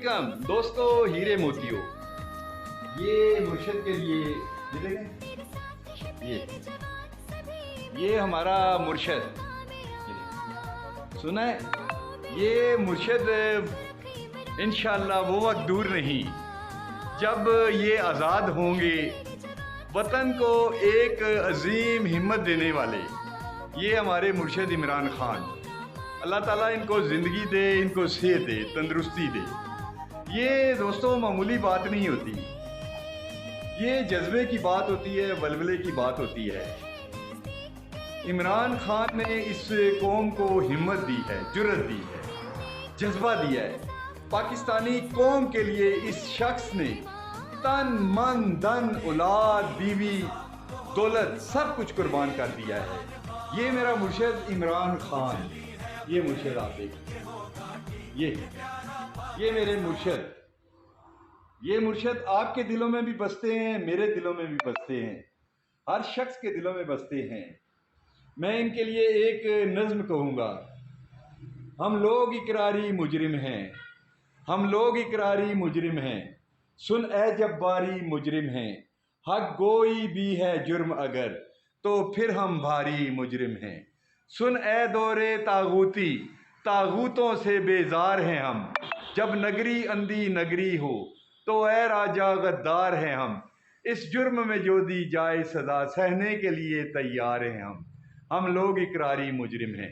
अलैक्म दोस्तों, हीरे मोतियों। ये मुर्शद के लिए ये हमारा मुर्शद, सुना है? ये मुर्शद इंशाअल्लाह वो वक्त दूर नहीं जब ये आज़ाद होंगे, वतन को एक अजीम हिम्मत देने वाले। ये हमारे मुर्शद इमरान खान, अल्लाह ताला इनको ज़िंदगी दे, इनको सेहत दे, तंदुरुस्ती दे। ये दोस्तों मामूली बात नहीं होती, ये जज्बे की बात होती है, वलवले की बात होती है। इमरान खान ने इस कौम को हिम्मत दी है, जुर्रत दी है, जज्बा दिया है। पाकिस्तानी कौम के लिए इस शख्स ने तन मन धन औलाद बीवी दौलत सब कुछ कुर्बान कर दिया है। ये मेरा मुर्शद इमरान खान, ये मुर्शद आप देखिए, ये मेरे मुर्शद, ये मुर्शद आपके दिलों में भी बसते हैं, मेरे दिलों में भी बसते हैं, हर शख्स के दिलों में बसते हैं। मैं इनके लिए एक नज़्म कहूँगा। हम लोग इकरारी मुजरिम हैं, हम लोग इकरारी मुजरिम हैं, सुन ए जब्बारी मुजरिम हैं। हक गोई भी है जुर्म अगर, तो फिर हम भारी मुजरिम हैं। सुन ए दौरे तागूती, तागूतों से बेजार हैं हम। जब नगरी अंधी नगरी हो, तो ए राजा गद्दार हैं हम। इस जुर्म में जो दी जाए सदा, सहने के लिए तैयार हैं हम। हम लोग इकरारी मुजरिम हैं।